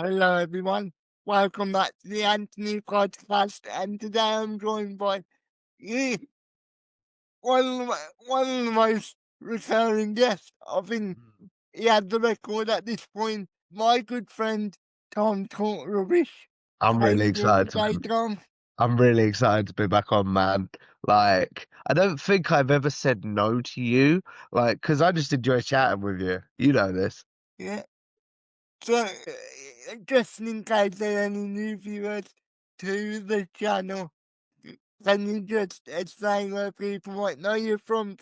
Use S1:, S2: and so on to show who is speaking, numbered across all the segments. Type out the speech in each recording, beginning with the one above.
S1: Hello, everyone. Welcome back to the Anthony Podcast. And today I'm joined by you, one of the most recurring guests. I think he had the record at this point. My good friend, Tom Talk Rubbish.
S2: I'm
S1: How
S2: really
S1: you doing
S2: excited to
S1: today,
S2: be,
S1: Tom?
S2: I'm really excited to be back on, man. Like, I don't think I've ever said no to you, like, because I just enjoy chatting with you. You know this.
S1: Yeah. So, just in case there are any new viewers to the channel, can you just explain where people might know you from,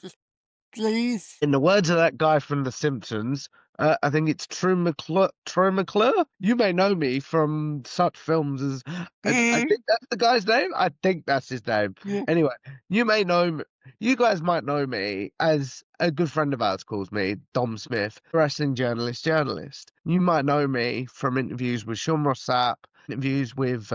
S1: please?
S2: In the words of that guy from The Simpsons, I think it's Troy McClure. Troy McClure. You may know me from such films as I think that's the guy's name. I think that's his name.
S1: Yeah.
S2: Anyway, you may know me. You guys might know me as a good friend of ours calls me, Dom Smith, wrestling journalist. You might know me from interviews with Sean Ross Sapp, interviews with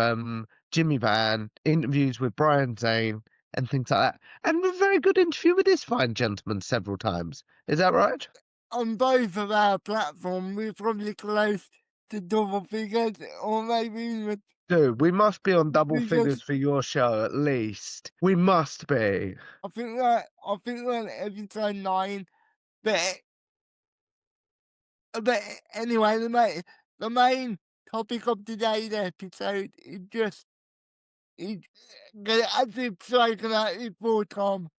S2: Jimmy Van, interviews with Brian Zane, and things like that. And a very good interview with this fine gentleman several times. Is that right?
S1: On both of our platforms, we're probably close to double figures, or maybe even
S2: Dude, we must be on double
S1: because
S2: figures for your show at least. We must be.
S1: I think we're on episode 9. But but anyway, the main topic of today's episode is just is as we've spoken about before, Tom.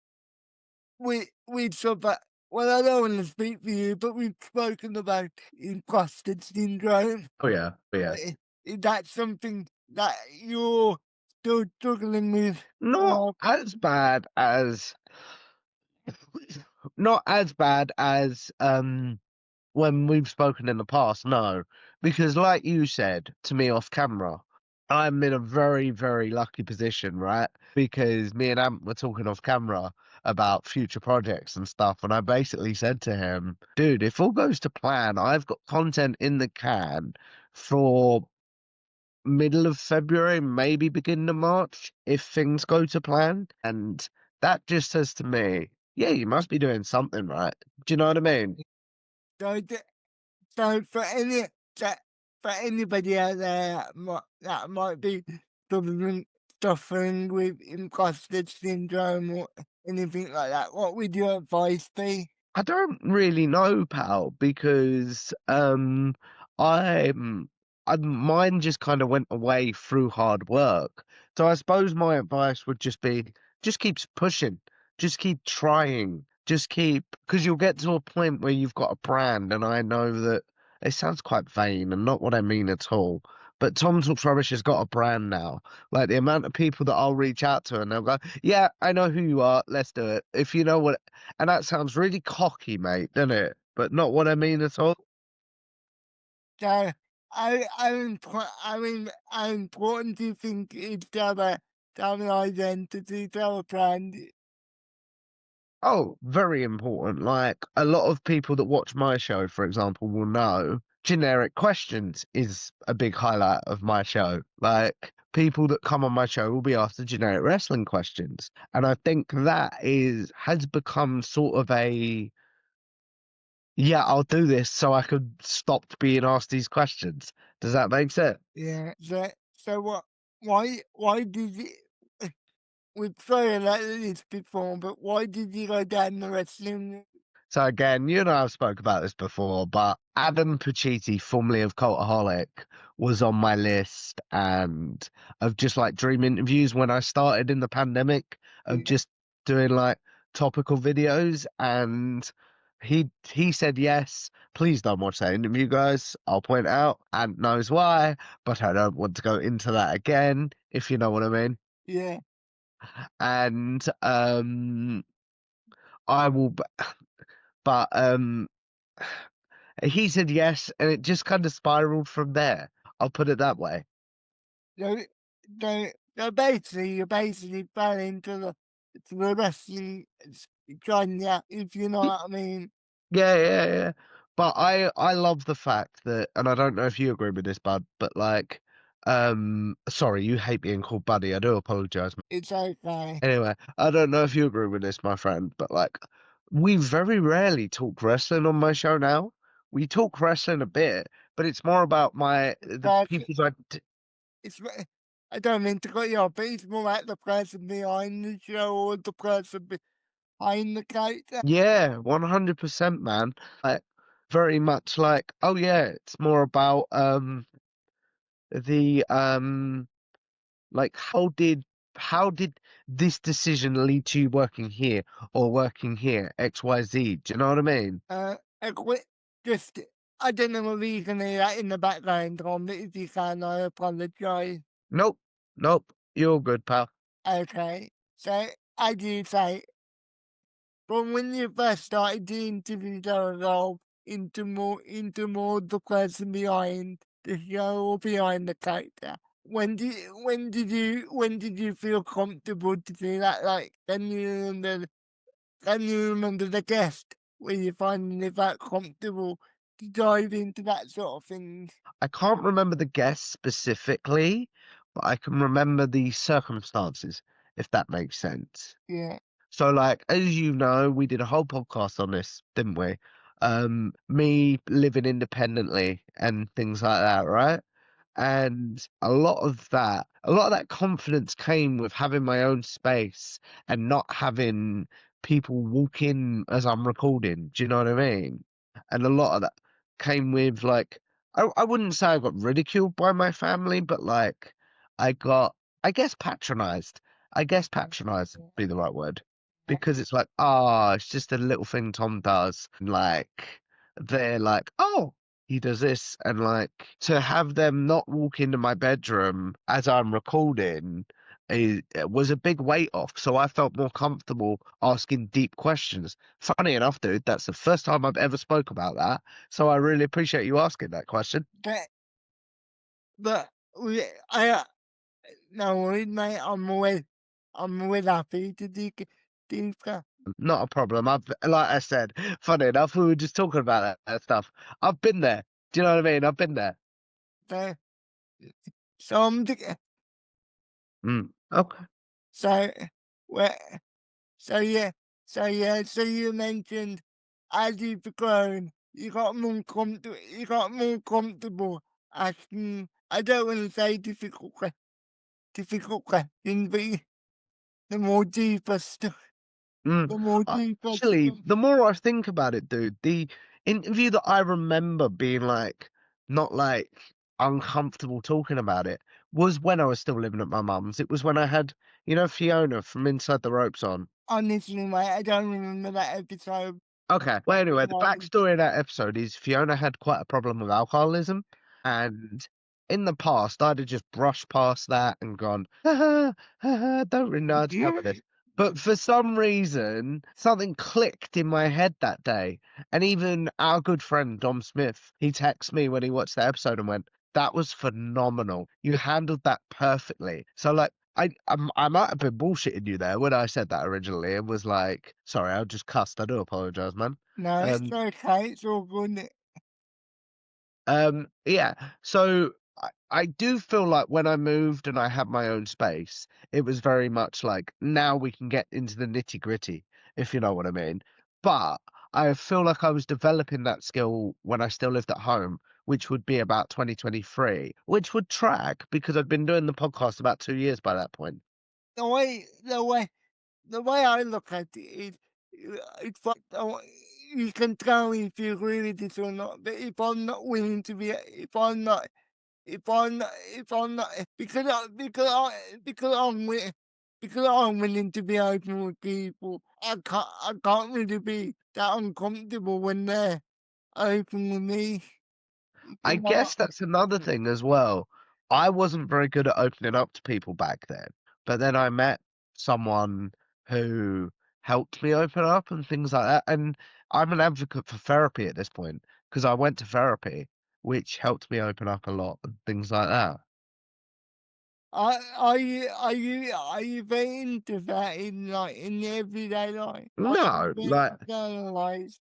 S1: We suffer. Well, I don't want to speak for you, but we've spoken about imposter syndrome.
S2: Oh yeah, oh, yeah.
S1: Is that something that you're still struggling with?
S2: Not as bad as not as bad as when we've spoken in the past, no. Because like you said to me off camera, I'm in a very, very lucky position, right? Because me and Ant were talking off camera about future projects and stuff, and I basically said to him, dude, if all goes to plan, I've got content in the can for middle of February, maybe beginning of March, if things go to plan. And that just says to me, yeah, you must be doing something right. Do you know what I mean?
S1: So, so that, for anybody out there that might be suffering with imposter syndrome or anything like that, what would your advice be?
S2: I don't really know, pal, because I'm mine just kind of went away through hard work. So I suppose my advice would just be just keep pushing, just keep trying, just keep because you'll get to a point where you've got a brand, and I know that it sounds quite vain and not what I mean at all. But Tom Talks Rubbish has got a brand now. Like the amount of people that I'll reach out to and they'll go, yeah, I know who you are. Let's do it. If you know what and that sounds really cocky, mate, doesn't it? But not what I mean at all.
S1: So, how important do you think is to have an identity, to have a brand?
S2: Oh, very important. Like a lot of people that watch my show, for example, will know generic questions is a big highlight of my show. Like people that come on my show will be asked the generic wrestling questions. And I think that has become sort of a yeah, I'll do this so I could stop being asked these questions. Does that make sense?
S1: Yeah. So why did you? We've spoken about this before, but why did you go down the wrestling?
S2: So again, you know I've spoke about this before, but Adam Pacitti, formerly of Cultaholic, was on my list and of just like dream interviews when I started in the pandemic of
S1: Yeah.
S2: just doing like topical videos and he said yes. Please don't watch that interview, guys. I'll point out and knows why, but I don't want to go into that again, if you know what I mean.
S1: Yeah.
S2: And I will but he said yes, and it just kind of spiraled from there. I'll put it that way.
S1: So, so basically, you fell into the wrestling genre, if you know
S2: Y-
S1: what I mean.
S2: Yeah, yeah, yeah. But I love the fact that, and I don't know if you agree with this, bud, but like, sorry, you hate being called buddy. I do apologize.
S1: It's okay.
S2: Anyway, I don't know if you agree with this, my friend, but like, we very rarely talk wrestling on my show now. We talk wrestling a bit, but it's more about
S1: It's
S2: the
S1: like
S2: people's
S1: it's I don't mean to cut you off, but it's more like the person behind the show or the person behind the character.
S2: Yeah, 100%, man. Like, very much like, oh yeah, it's more about the like how did this decision lead to you working here or working here, XYZ. Do you know what I mean?
S1: A quick, just I don't know if you can hear that in the background, Tom. If you can, I apologise.
S2: Nope, nope. You're good, pal.
S1: Okay, so as you say, from when you first started the interview to evolve into more the person behind the show or behind the character. When did you feel comfortable to do that? Like, can you remember the guest where you finally felt comfortable to dive into that sort of thing?
S2: I can't remember the guest specifically, but I can remember the circumstances, if that makes sense.
S1: Yeah.
S2: So, like, as you know, we did a whole podcast on this, didn't we? Me living independently and things like that, right? And a lot of that confidence came with having my own space and not having people walk in as I'm recording. Do you know what I mean? And a lot of that came with like I wouldn't say I got ridiculed by my family, but like I got I guess patronized. I guess patronized would be the right word. Because it's like, ah, it's just a little thing Tom does. And like they're like, oh, he does this, and like to have them not walk into my bedroom as I'm recording it was a big weight off, so I felt more comfortable asking deep questions. Funny enough, dude, that's the first time I've ever spoke about that, so I really appreciate you asking that question.
S1: But but I no worries, mate. I'm always happy to do that.
S2: Not a problem. Like I said, funny enough, we were just talking about that stuff. I've been there. Do you know what I mean? I've been there.
S1: So, so I'm the,
S2: Okay.
S1: so well, so you mentioned as you've grown, you got more comfortable asking. I don't want to say difficult questions, but the more deeper stuff,
S2: Mm.
S1: the more deeper
S2: Actually,
S1: stuff.
S2: the more I think about it, dude, the interview that I remember being like not like uncomfortable talking about it was when I was still living at my mum's. It was when I had, Fiona from Inside the Ropes on.
S1: Honestly, mate, I don't remember that episode.
S2: Okay. Well, anyway, the
S1: Right.
S2: backstory of that episode is Fiona had quite a problem with alcoholism, and in the past, I'd have just brushed past that and gone, ha ha, don't really know how to deal with this. But for some reason, something clicked in my head that day, and even our good friend Dom Smith, he texted me when he watched the episode and went, "That was phenomenal. You handled that perfectly." So, like, I might have been bullshitting you there when I said that originally. It was like, sorry, I just cussed. I do apologize, man.
S1: No, it's
S2: Um,
S1: okay. It's all good.
S2: yeah. So I do feel like when I moved and I had my own space, it was very much like now we can get into the nitty gritty, if you know what I mean. But I feel like I was developing that skill when I still lived at home, which would be about 2023, which would track because I'd been doing the podcast about 2 years by that point.
S1: The way, the way, the way I look at it is, it's like you can tell if you agree with this or not. But if I'm not willing to be, if I'm not, because I'm willing to be open with people, I can't really be that uncomfortable when they're open with me.
S2: I
S1: You know,
S2: guess that's another thing as well. I wasn't very good at opening up to people back then, but then I met someone who helped me open up and things like that. And I'm an advocate for therapy at this point because I went to therapy, which helped me open up a lot and things like that.
S1: are you very into that in like in everyday life? Are you
S2: No,
S1: very
S2: like
S1: internalized?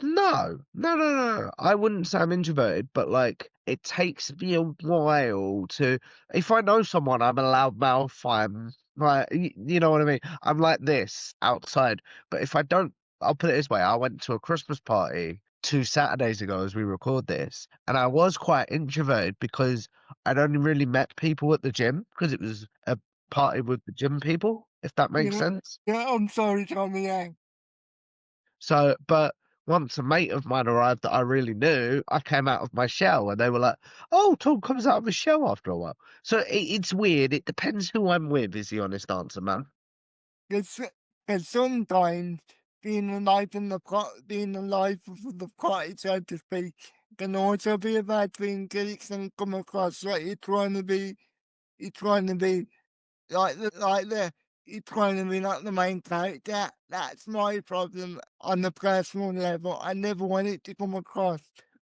S2: no. I wouldn't say I'm introverted, but like it takes me a while to. If I know someone, I'm a loud mouth. I'm like, you know what I mean. I'm like this outside, but if I don't, I'll put it this way: I went to a Christmas party 2 Saturdays ago as we record this, and I was quite introverted because I'd only really met people at the gym because it was a party with the gym people, if that makes
S1: Yeah,
S2: sense.
S1: yeah, I'm sorry, Tommy, yeah.
S2: So, but once a mate of mine arrived that I really knew, I came out of my shell and they were like, "Oh, Tom comes out of his shell after a while." So it's weird. It depends who I'm with, is the honest answer, man.
S1: Because sometimes being alive for the party, so to speak, can also be a bad thing because it can come across like you're trying to be you're trying to be like the main character. That's my problem on the personal level. I never want it to come across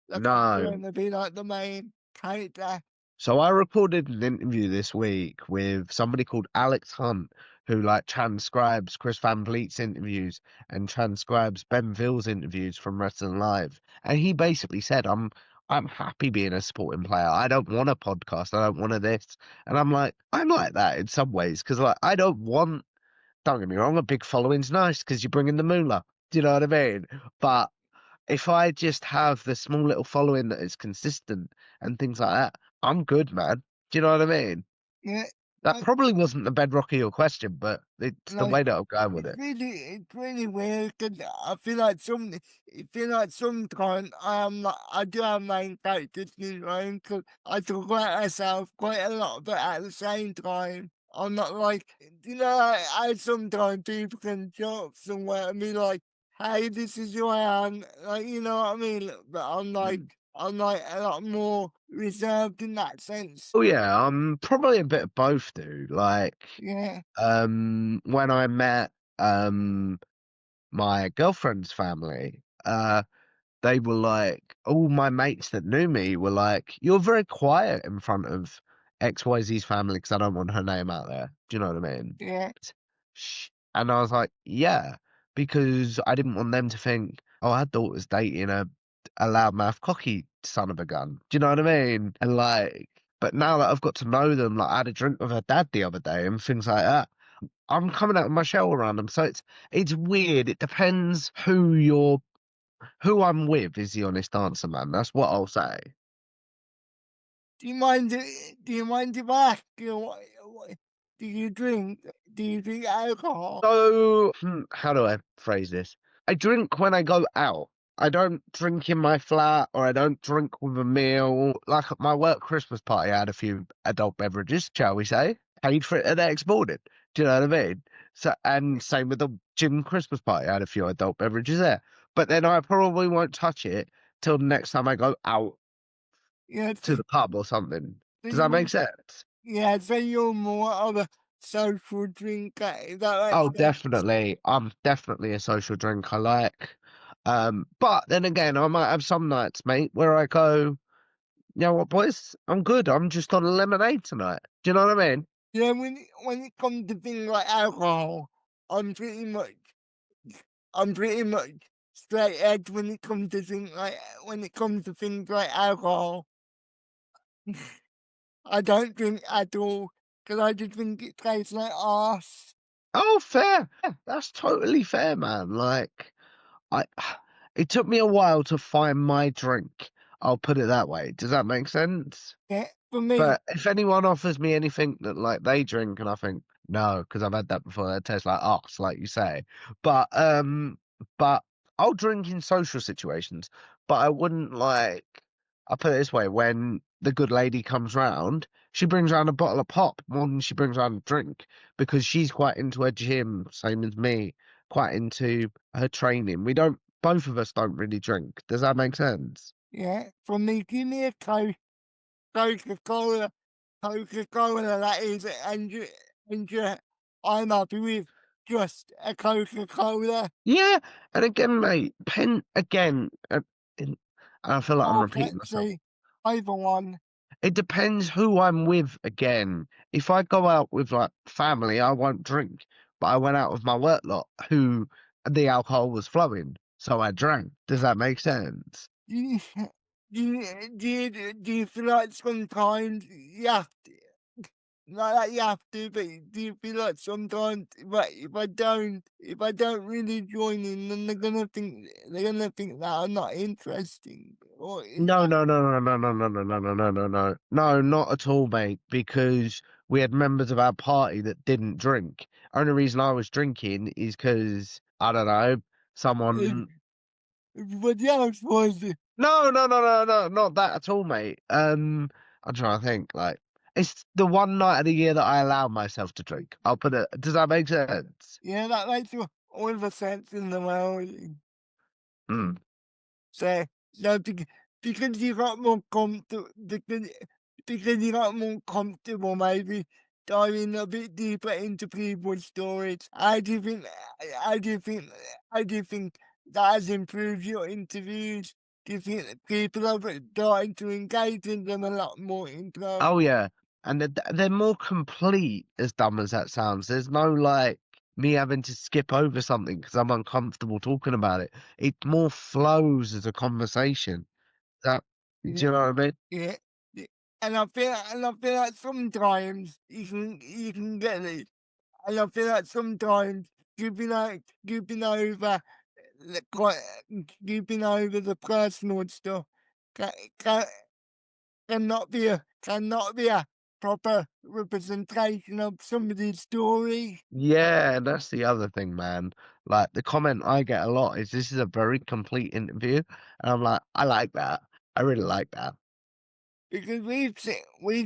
S1: like I'm
S2: No.
S1: trying to be like the main character.
S2: So I recorded an interview this week with somebody called Alex Hunt, who like transcribes Chris Van Vliet's interviews and transcribes Ben Ville's interviews from Wrestling Live. And he basically said, I'm happy being a supporting player. I don't want a podcast. I don't want a this. And I'm like that in some ways, because like I don't want, don't get me wrong, a big following's nice because you bring in the moolah. Do you know what I mean? But if I just have the small little following that is consistent and things like that, I'm good, man. Do you know what I mean?
S1: Yeah,
S2: That
S1: I,
S2: probably wasn't the bedrock of your question, but it's the
S1: like
S2: way that I'm going with it.
S1: it's really weird 'cause I feel like sometimes I do have main character syndrome 'cause I talk about myself quite a lot, but at the same time, I'm not like, I sometimes people can show up somewhere and be like, "Hey, this is who I am," like, you know what I mean? But
S2: Mm.
S1: I'm like a lot more reserved in that sense.
S2: Oh yeah, I'm probably a bit of both, dude. Like,
S1: Yeah,
S2: when I met my girlfriend's family, they were like, all my mates that knew me were like, "You're very quiet in front of XYZ's family because I don't want her name out there." Do you know what I mean?
S1: yeah,
S2: And I was like, "Yeah," because I didn't want them to think, "Oh, our daughter's dating a loudmouth, cocky son of a gun." Do you know what I mean? And like, but now that I've got to know them, like I had a drink with her dad the other day and things like that. I'm coming out of my shell around them, so it's weird. It depends who I'm with is the honest answer, man. That's what I'll say.
S1: Do you mind if I ask you what do you drink? Do you drink alcohol?
S2: So, how do I phrase this? I drink when I go out. I don't drink in my flat or I don't drink with a meal. Like at my work Christmas party, I had a few adult beverages, shall we say. Paid for it the next morning. Do you know what I mean? So, and same with the gym Christmas party, I had a few adult beverages there. But then I probably won't touch it till the next time I go out
S1: Yeah,
S2: to the pub or something.
S1: so
S2: Does that make
S1: you
S2: sense?
S1: yeah, so you're more of a social drinker, is that
S2: Oh,
S1: right?
S2: definitely. I'm definitely a social drinker, like, but then again, I might have some nights, mate, where I go, "You know what, boys? I'm good. I'm just on lemonade tonight." Do you know what I mean?
S1: Yeah, when it comes to things like alcohol, I'm pretty much I'm pretty much straight edge when it comes to things like alcohol. I don't drink at all because I just think it tastes like arse.
S2: Oh, fair. Yeah, that's totally fair, man. Like, I, it took me a while to find my drink. I'll put it that way. Does that make sense?
S1: Yeah, for me,
S2: But if anyone offers me anything that like they drink and I think no, because I've had that before, that tastes like arse, like you say. But I'll drink in social situations, but I wouldn't like I'll put it this way, when the good lady comes round, she brings round a bottle of pop more than she brings round a drink because she's quite into her gym, same as me, quite into her training. We don't both of us don't really drink. Does that make sense?
S1: yeah, for me, give me a Coca-Cola, Coca-Cola, that is, and I'm happy with just a Coca-Cola.
S2: Yeah, and again, mate, pen again, and I feel like I'm
S1: Or
S2: repeating myself.
S1: Pepsi, either one.
S2: It depends who I'm with again. If I go out with like family, I won't drink. But I went out with my work lot who the alcohol was flowing, so I drank. Does that make sense?
S1: Do you, do you feel like sometimes you have to? not that you have to, but do you feel like sometimes if I don't really join in, then they're gonna think that I'm not interesting, or is
S2: No,
S1: that
S2: no, no, no, no, no, no, no, no, no, no, no, no. No, not at all, mate, because we had members of our party that didn't drink. Only reason I was drinking is because I don't know,
S1: if
S2: someone.
S1: everybody else was?
S2: No, no, no, no, no, not that at all, mate. I'm trying to think, like, it's the one night of the year that I allow myself to drink. I'll put it. Does that make sense?
S1: Yeah, that makes all the sense in the world.
S2: Mm.
S1: So, so because you got more comfortable, because you got more comfortable, maybe diving a bit deeper into people's stories. I do think, I do think that has improved your interviews. Do you think that people are starting to engage in them a lot more in terms?
S2: Oh yeah, and they're more complete. As dumb as that sounds, there's no like me having to skip over something because I'm uncomfortable talking about it. It more flows as a conversation. That do
S1: Yeah,
S2: you know what I mean?
S1: yeah, yeah. And I feel like sometimes you can get it. And I feel like sometimes skipping over the skipping over the personal stuff can, can, cannot be a proper representation of somebody's story.
S2: Yeah, and that's the other thing, man. Like the comment I get a lot is this is a very complete interview, and I'm like, I like that. I really like that.
S1: Because we've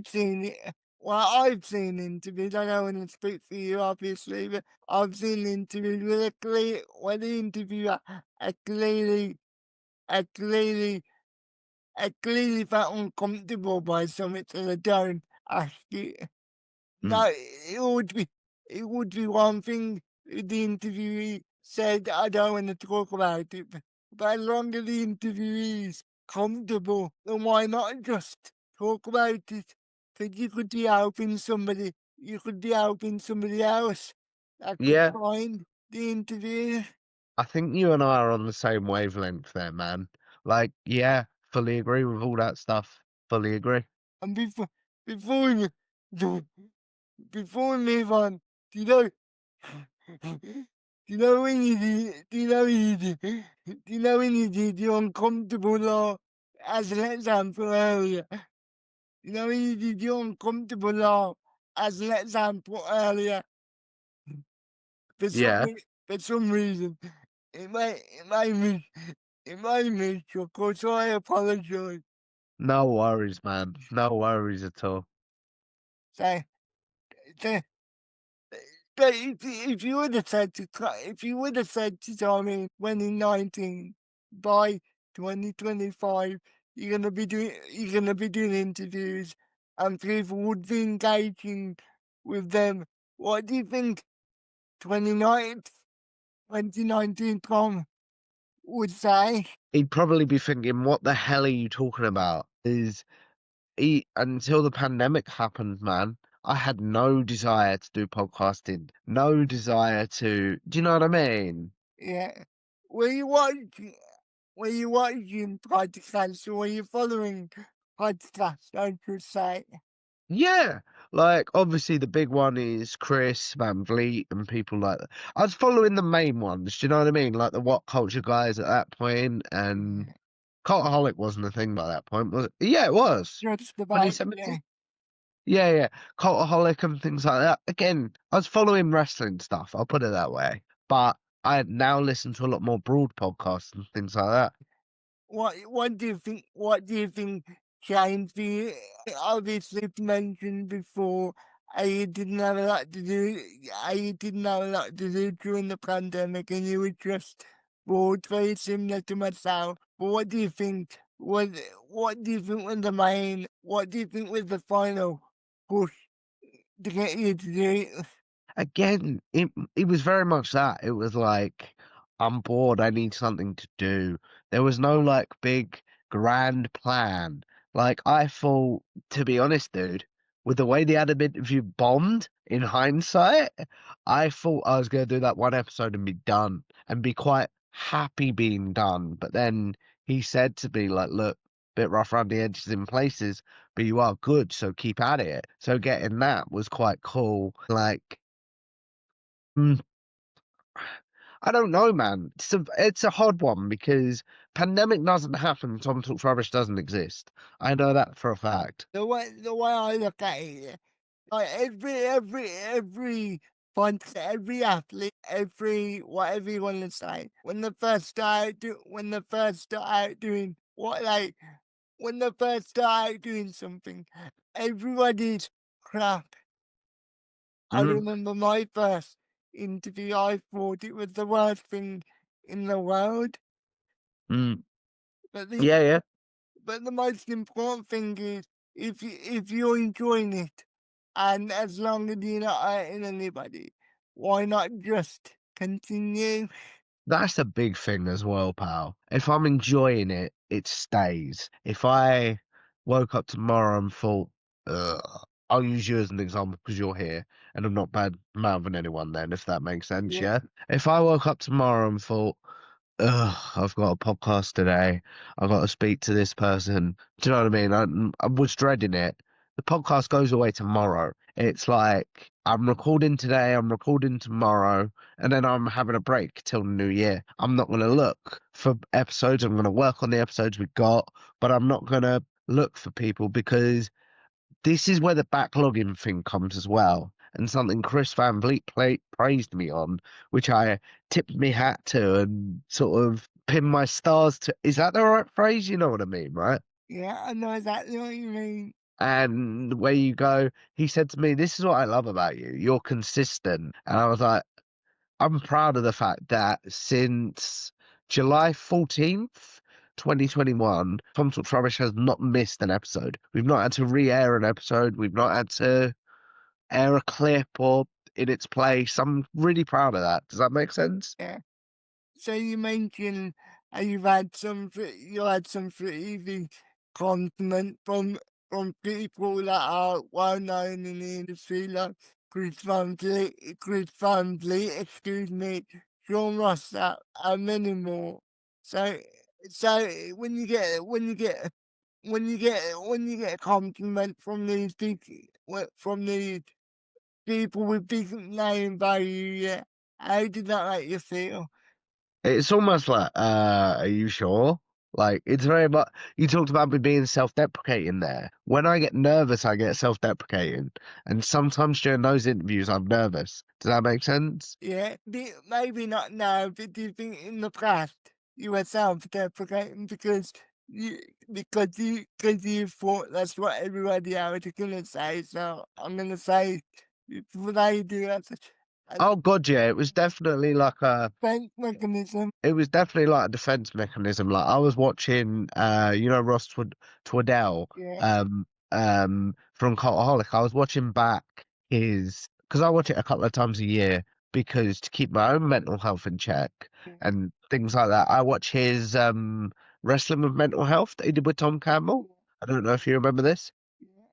S1: seen it. Well, I've seen interviews. I don't want to speak for you, obviously, but I've seen interviews with where the interviewer are are clearly clearly felt uncomfortable by something, so they don't ask it.
S2: Mm.
S1: No, it would be one thing if the interviewee said, "I don't want to talk about it," but as long as the interviewee is comfortable, then why not just talk about it? Because you could be helping somebody, you could be helping somebody else that could
S2: Yeah,
S1: find the interview.
S2: I think you and I are on the same wavelength there, man. Like, yeah, fully agree with all that stuff. Fully agree.
S1: And before we, before we move on, do you know do you know when you do you know when you do you know when you did your uncomfortable laugh as an example earlier? You know when you did your uncomfortable laugh as an example earlier
S2: Yeah,
S1: for some reason it made me chuckle, so I apologise.
S2: no worries, man. No worries at all.
S1: So, so but if you would have said if you would have said to Tommy when in 19 by 2025 you're gonna be doing interviews and people would be engaging with them, what do you think 29 2019 Tom would say?
S2: He'd probably be thinking, "What the hell are you talking about?" Is he until the pandemic happened, man? I had no desire to do podcasting. No desire to. Do you know what I mean?
S1: Yeah. Were you watching were you watching podcasts or were you following podcasts, I should say?
S2: Yeah, like obviously the big one is Chris Van Vliet and people like that. I was following the main ones. Do you know what I mean? Like the What Culture guys at that point, and
S1: Yeah.
S2: Cultaholic wasn't a thing by that point, was it? Yeah, it was.
S1: Just about, yeah.
S2: 2017. Yeah, yeah. Cultaholic and things like that. Again, I was following wrestling stuff, I'll put it that way. But I now listen to a lot more broad podcasts and things like that.
S1: What do you think changed for you? Obviously you mentioned before how you didn't have a lot to do during the pandemic and you were just bored, very similar to myself. But what do you think was the main what do you think was the final push to get you to do it?
S2: Again, it was very much that. It was like, I'm bored, I need something to do. There was no like big grand plan. Like I thought, to be honest, dude, with the way the Adam interview bombed in hindsight, I thought I was gonna do that one episode and be done and be quite happy being done. But then he said to me, like, look, bit rough around the edges in places. but you are good, so keep at it. So getting that was quite cool. Like, mm, I don't know, man. It's a hard one because pandemic doesn't happen, Tom Talks Rubbish doesn't exist. I know that for a fact.
S1: The way I look at it, like every punter, every athlete, every whatever you want to say, when they first start out doing what like when they first start out doing something, everybody's crap. I
S2: Mm,
S1: remember my first interview. I thought it was the worst thing in the world,
S2: mm.
S1: but the
S2: Yeah, yeah.
S1: but the most important thing is if you're enjoying it, and as long as you're not hurting anybody, why not just continue?
S2: That's a big thing as well, pal. If I'm enjoying it, it stays. If I woke up tomorrow and thought, ugh, I'll use you as an example because you're here and I'm not bad mouthing anyone then, if that makes sense,
S1: Yeah,
S2: yeah? If I woke up tomorrow and thought, ugh, I've got a podcast today, I've got to speak to this person, do you know what I mean? I was dreading it. The podcast goes away tomorrow. It's like I'm recording today, I'm recording tomorrow, and then I'm having a break till the new year. I'm not going to look for episodes. I'm going to work on the episodes we got, but I'm not going to look for people because this is where the backlogging thing comes as well. And something Chris Van Vliet praised me on, which I tipped my hat to and sort of pinned my stars to. Is that the right phrase? You know what I mean, right?
S1: yeah, I know exactly what you mean.
S2: And where you go, he said to me, "This is what I love about you. You're consistent." And I was like, I'm proud of the fact that since July 14th, 2021, Tom Talks Rubbish has not missed an episode. We've not had to re-air an episode. We've not had to air a clip or in its place. I'm really proud of that. Does that make sense?
S1: Yeah. So you mentioned you had some pretty compliment from people that are well known in the industry, like Chris Van Vliet, excuse me, Sean Ross, and many more. So so when you get a compliment from these people with big name value, yeah, how did that make you feel?
S2: It's almost like, are you sure? Like, it's very much, you talked about me being self-deprecating there. When I get nervous, I get self-deprecating. And sometimes during those interviews, I'm nervous. Does that make sense?
S1: Yeah, maybe not now, but do you think in the past you were self-deprecating you because you thought that's what everybody else is gonna say, so I'm gonna say what I do as
S2: Oh God, yeah, it was definitely like a
S1: defense mechanism.
S2: it was definitely like a defense mechanism. Like I was watching, Ross Twaddell,
S1: Yeah,
S2: from Cultaholic. I was watching back his because I watch it a couple of times a year because to keep my own mental health in check
S1: yeah,
S2: and things like that. I watch his wrestling with mental health that he did with Tom Campbell. I don't know if you remember this.
S1: yeah.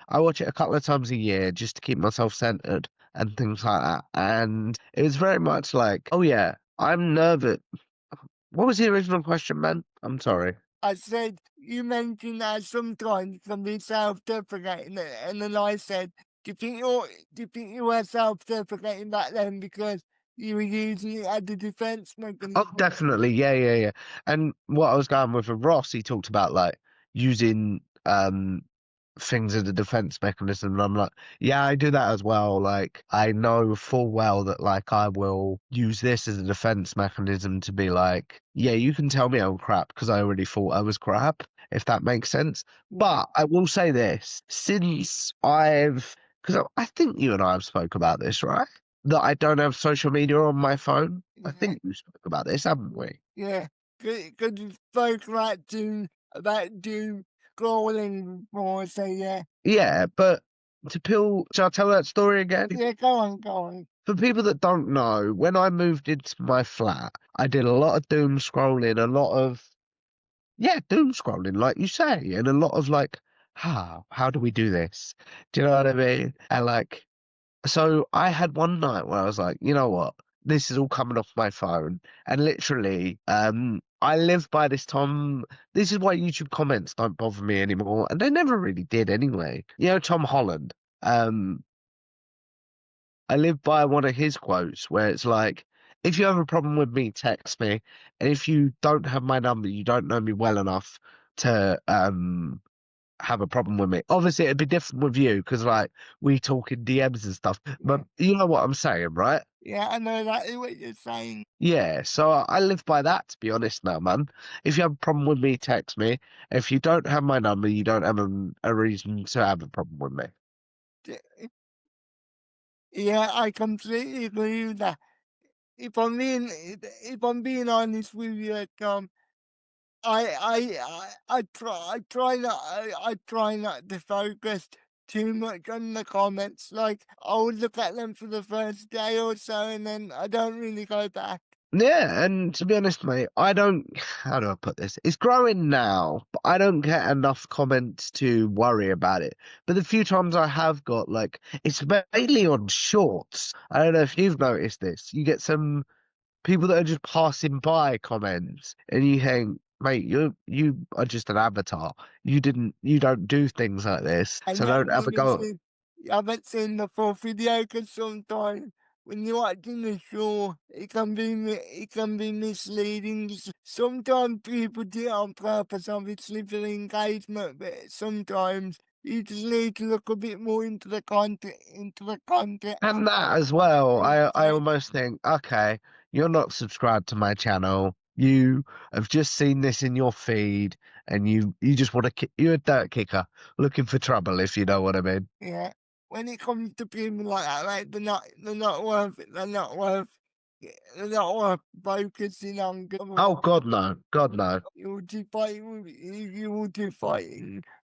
S2: I watch it a couple of times a year just to keep myself centered and things like that. And it was very much like, oh yeah, I'm nervous. What was the original question, man? I'm sorry.
S1: I said you mentioned that sometimes it can be self-deprecating, and then I said, do you think you were self-deprecating back then because you were using it as a defense
S2: Oh,
S1: mechanism?
S2: definitely. Yeah, yeah, yeah. And what I was going with Ross, he talked about like using things as a defense mechanism. And I'm like, yeah, I do that as well. Like, I know full well that like I will use this as a defense mechanism to be like, yeah, you can tell me I'm crap because I already thought I was crap, if that makes sense. But I will say this, since because I think you and I have spoke about this, right? That I don't have social media on my phone. I
S1: Yeah,
S2: think we spoke about this, haven't we?
S1: yeah. Because you spoke about doom scrolling before, so yeah.
S2: Yeah, but shall I tell that story again?
S1: Yeah, go on.
S2: For people that don't know, when I moved into my flat, I did a lot of doom scrolling, a lot of, yeah, doom scrolling, like you say, and a lot of like, how do we do this? Do you know what I mean? And like, so I had one night where I was like, you know what? This is all coming off my phone. And literally, I live by this, Tom. This is why YouTube comments don't bother me anymore, and they never really did anyway. You know, Tom Holland. Um, I live by one of his quotes where it's like, if you have a problem with me, text me. And if you don't have my number, you don't know me well enough to have a problem with me. Obviously, it'd be different with you because like we talk in DMs and stuff. But
S1: Yeah,
S2: you know what I'm saying, right?
S1: yeah, I know exactly what you're saying.
S2: Yeah, so I live by that, to be honest now, man. If you have a problem with me, text me. If you don't have my number, you don't have a reason to have a problem with me.
S1: D- Yeah, I completely agree with that. If I'm being honest with you, Tom, I try not to focus too much on the comments. Like I would look at them for the first day or so, and then I don't really go back.
S2: Yeah, and to be honest, mate, I don't. How do I put this? It's growing now, but I don't get enough comments to worry about it. But the few times I have got, like, it's mainly on shorts. I don't know if you've noticed this. You get some people that are just passing by comments, and you think, mate, you are just an avatar. You don't do things like this,
S1: And
S2: so
S1: you
S2: don't
S1: haven't
S2: have a
S1: even
S2: go.
S1: seen, you haven't seen the full video because sometimes when you're watching the show, it can be misleading. Sometimes people do it on purpose, obviously for engagement, but sometimes you just need to look a bit more into the content,
S2: And that as well, I
S1: Okay.
S2: almost think, okay, you're not subscribed to my channel. You have just seen this in your feed, and you just want to you're a dirt kicker looking for trouble, if you know what I mean.
S1: Yeah. When it comes to people like that, like they're not worth it. They're not worth focusing on.
S2: Oh God, no, God no.
S1: You will be fighting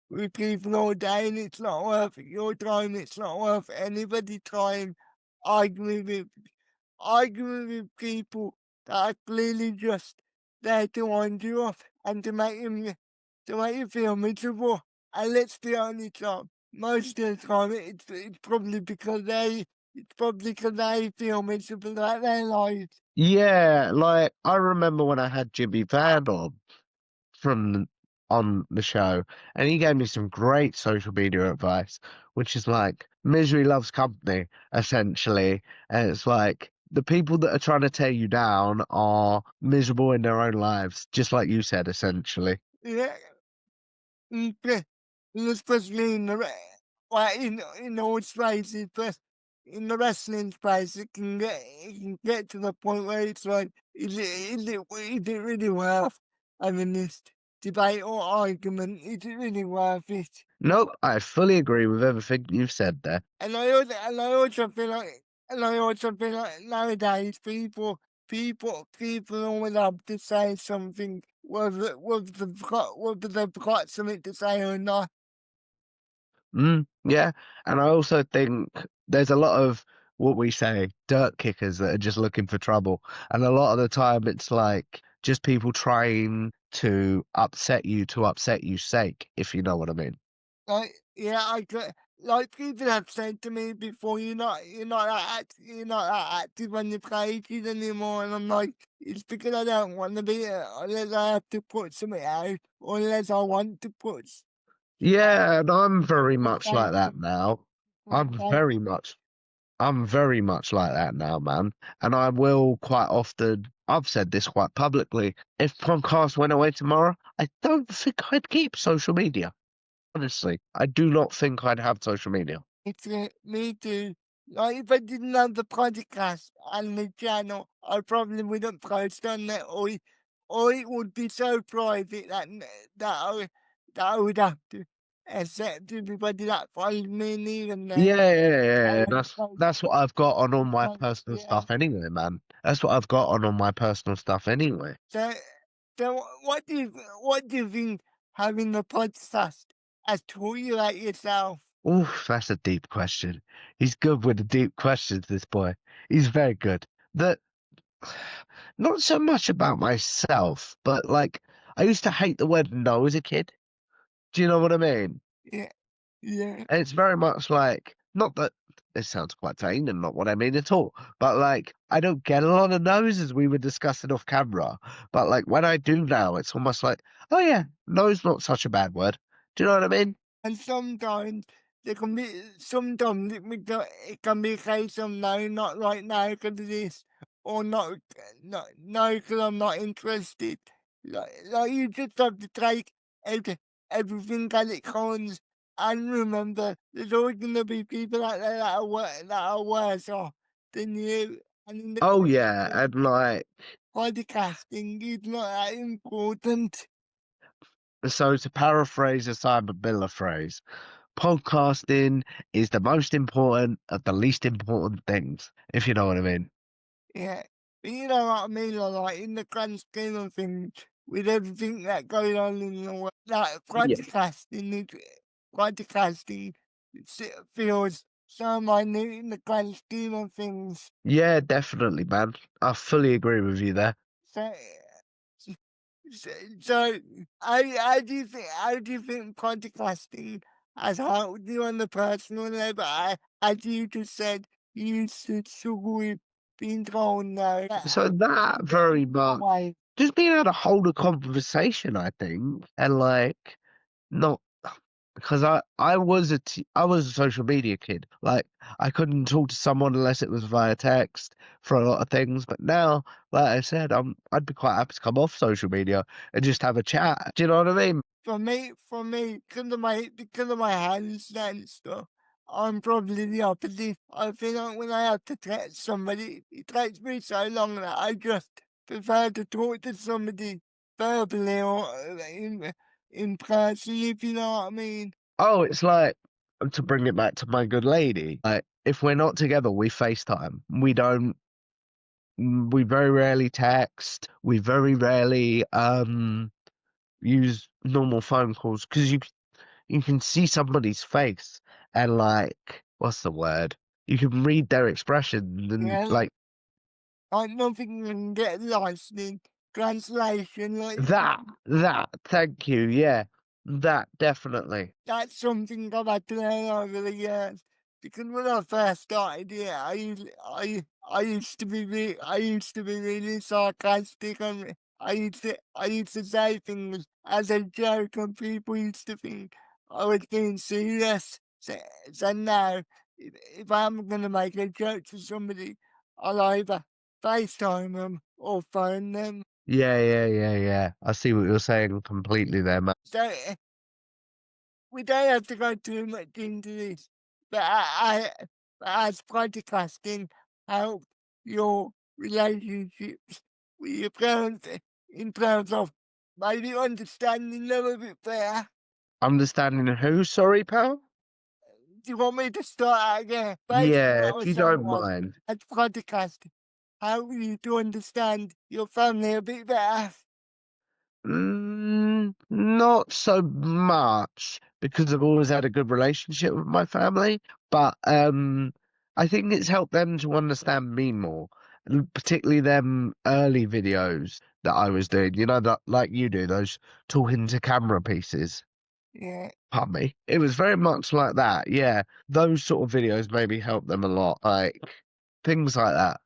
S1: with people all day, and it's not worth your time. It's not worth anybody's time arguing with people that are clearly just there to wind you up and to make you feel miserable. And let's be honest, most of the time it's probably because they feel miserable about their lives.
S2: Yeah, like I remember when I had Jimmy Van from on the show, and he gave me some great social media advice, which is like misery loves company, essentially. And it's like the people that are trying to tear you down are miserable in their own lives, just like you said, essentially.
S1: Yeah, mm, and especially in well, in all spaces, but in the wrestling space, it can get to the point where it's like, is it really worth having this debate or argument? Is it really worth it?
S2: Nope, I fully agree with everything you've said there.
S1: And I also feel like, nowadays people always have to say something, whether they've got something to say or not.
S2: Yeah, and I also think there's a lot of what we say dirt kickers that are just looking for trouble, and a lot of the time it's like just people trying to upset you's sake, if you know what I mean.
S1: Like, yeah, like people have said to me before, you're not that active on your pages anymore, and I'm like, it's because I don't want to be, unless I have to put something out, or unless I want to put
S2: Yeah, and
S1: something to say to
S2: I'm
S1: say.
S2: very much, I'm very much like that now, man. And I will quite often. I've said this quite publicly. If podcast went away tomorrow, I don't think I'd keep social media. Honestly, I do not think I'd have social media.
S1: It's me too. Like if I didn't have the podcast and the channel, I probably wouldn't post on it, or it would be so private that I would have to accept everybody that follows me, and even then, I
S2: Yeah.
S1: wouldn't post.
S2: That's what I've got on all my
S1: Post,
S2: personal
S1: yeah.
S2: stuff anyway, man. That's what I've got on all my personal stuff anyway.
S1: So, what do you think having the podcast has taught you about yourself?
S2: Oof, that's a deep question. He's good with the deep questions, this boy. He's very good. That not so much about myself, but like I used to hate the word no as a kid. Do you know what I mean?
S1: Yeah, yeah,
S2: And it's very much like Not that this sounds quite vain and not what I mean at all, but, like, I don't get a lot of no's as we were discussing off camera, but, like, when I do now, it's almost like, "Oh, yeah, no's not such a bad word." Do you know what I mean?
S1: And sometimes there can be sometimes it can be a case of no, not right now because of this, or no, because I'm not interested. Like you just have to take everything as it comes, and remember, there's always going to be people out there that are worse off than you. And in the
S2: Oh,
S1: grand
S2: yeah,
S1: scheme of
S2: and, like,
S1: podcasting, is not that important.
S2: so to paraphrase a Simon Miller phrase, podcasting is the most important of the least important things, if you know what I mean.
S1: Yeah, but you know what I mean, like, in the grand scheme of things, with everything that goes on in the world, like,
S2: Yeah.
S1: podcasting feels so minute in the grand scheme of things.
S2: Yeah, definitely, man. I fully agree with you there.
S1: So, so, so how do you think podcasting has helped you on the personal level? As you just said, you used to struggle with being told no.
S2: So that very much
S1: Why?
S2: just being able to hold a conversation, I think, and like not because I was a social media kid. Like I couldn't talk to someone unless it was via text for a lot of things. But now, like I said, I'd be quite happy to come off social media and just have a chat. Do you know what I mean?
S1: For me, because of my hands and stuff, I'm probably the opposite. I feel like when I have to text somebody, it takes me so long that I just prefer to talk to somebody verbally or in person, if you know what I mean.
S2: Oh, it's like to bring it back to my good lady. Like if we're not together, we FaceTime. We very rarely text. We very rarely use normal phone calls because you can see somebody's face and like what's the word? You can read their expression and
S1: Yeah,
S2: like
S1: like nothing can get lost in translation. Like
S2: thank you, yeah. That definitely.
S1: that's something I've had to learn over the years. Because when I first started here, I used to be I used to be really sarcastic, and I used to say things as a joke, and people used to think I was being serious. So now, if I'm going to make a joke to somebody, I'll either FaceTime them or phone them.
S2: Yeah, yeah, yeah, yeah. I see what you're saying completely there, man.
S1: So we don't have to go too much into this, but but as podcasting help your relationships with your parents in terms of maybe understanding them a bit better.
S2: Understanding who, sorry, pal?
S1: Do you want me to start out again? Basically,
S2: Yeah,
S1: what I
S2: if
S1: was
S2: you
S1: saying
S2: don't
S1: was,
S2: mind.
S1: as podcasting help you to understand your family a bit better.
S2: Not so much because I've always had a good relationship with my family, but I think it's helped them to understand me more, and particularly them early videos that I was doing. You know that like you do those talking to camera pieces.
S1: Yeah,
S2: Pardon me. It was very much like that. Yeah, those sort of videos maybe help them a lot. Like things like that.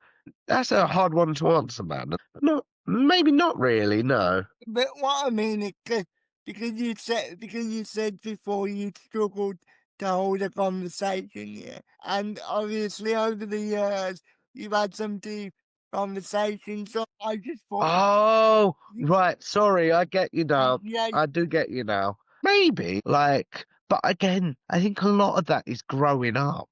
S2: That's a hard one to answer, man. Not maybe not really. No.
S1: but what I mean is because you said before you struggled to hold a conversation, yeah, and obviously over the years you've had some deep conversations. So I just thought,
S2: Oh,
S1: you,
S2: right. Sorry, I get you now.
S1: yeah,
S2: I do get you now. Maybe, like, but again, I think a lot of that is growing up.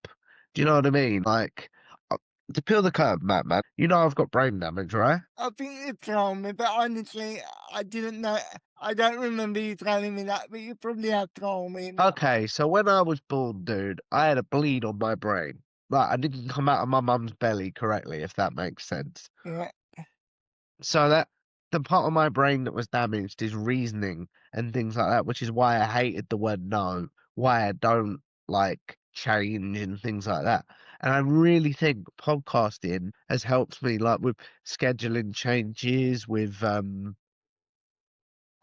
S2: Do you know what I mean? Like, uh, to peel the curtain back, man, you know I've got brain damage, right?
S1: I think you told me, but honestly, I didn't know. I don't remember you telling me that, but you probably have told me.
S2: Okay, so when I was born, dude, I had a bleed on my brain. Like, I didn't come out of my mum's belly correctly, if that makes sense.
S1: Yeah,
S2: So that the part of my brain that was damaged is reasoning and things like that, which is why I hated the word no, why I don't like change and things like that. And I really think podcasting has helped me like with scheduling changes, with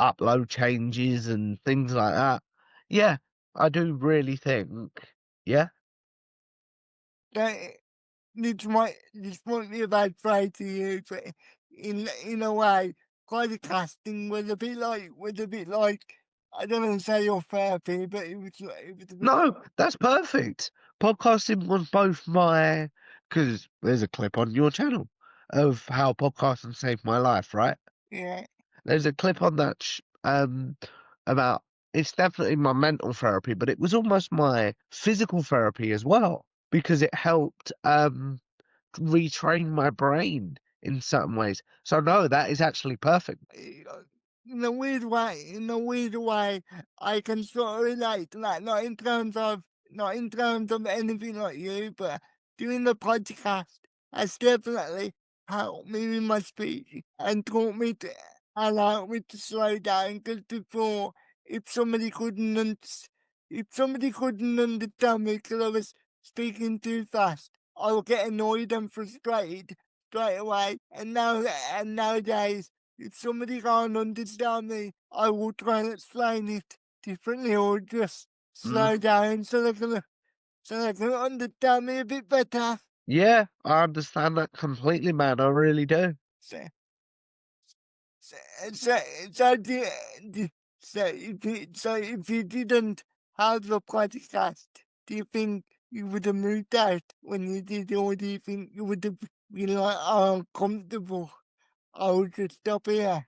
S2: upload changes and things like that. Yeah, I do really think. Yeah.
S1: That this might be a bad phrase to use, but in a way, podcasting was a bit like I don't want to say your therapy, but it was a bit
S2: No, that's perfect. Podcasting was both my because there's a clip on your channel of how podcasting saved my life, right?
S1: yeah.
S2: There's a clip on that about it's definitely my mental therapy, but it was almost my physical therapy as well because it helped retrain my brain in certain ways. So no, that is actually perfect.
S1: uh, in a weird way, I can sort of relate to that. Not in terms of anything like you, but doing the podcast has definitely helped me with my speech and taught me to allow me to slow down. Because before, if somebody couldn't, un- if somebody couldn't understand me because I was speaking too fast, I would get annoyed and frustrated straight away. And nowadays, if somebody can't understand me, I will try and explain it differently or just
S2: Mm,
S1: slow down so they can understand me a bit better.
S2: yeah, I understand that completely, man. I really do.
S1: So, so, so, so, if you didn't have the podcast, do you think you would have moved out when you did, or do you think you would have been like, oh, uncomfortable? I will just stop here.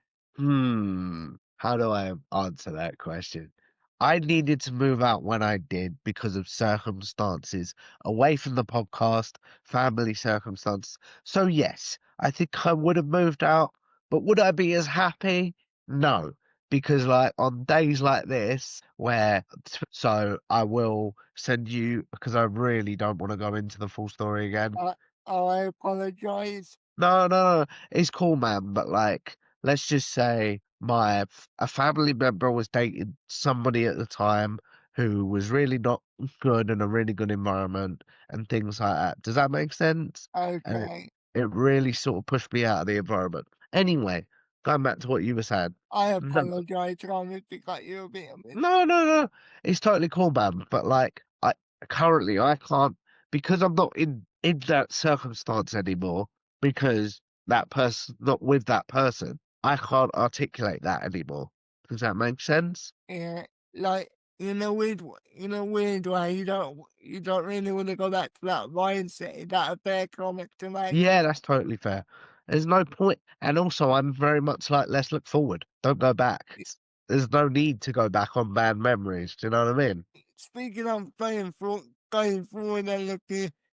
S2: How do I answer that question? I needed to move out when I did because of circumstances away from the podcast, family circumstances. So yes, I think I would have moved out, but would I be as happy? No, because like on days like this where so I will send you because I really don't want to go into the full story again.
S1: I, I apologize.
S2: No, no, no. It's cool, man. But like, let's just say a family member was dating somebody at the time who was really not good in a really good environment and things like that. Does that make sense? And
S1: Okay.
S2: it really sort of pushed me out of the environment. Anyway, going back to what you were saying.
S1: I
S2: No,
S1: apologize, Ron, if it got you a bit of it.
S2: no, no, no. It's totally cool, man. But like, I currently I can't because I'm not in that circumstance anymore. Because that person, not with that person, I can't articulate that anymore. Does that make sense?
S1: Yeah, like in a weird way, you don't really want to go back to that mindset. Is that a fair comment to make?
S2: Yeah, that's totally fair. There's no point, and also I'm very much like let's look forward. Don't go back. There's no need to go back on bad memories. Do you know what I mean?
S1: Speaking of going forward and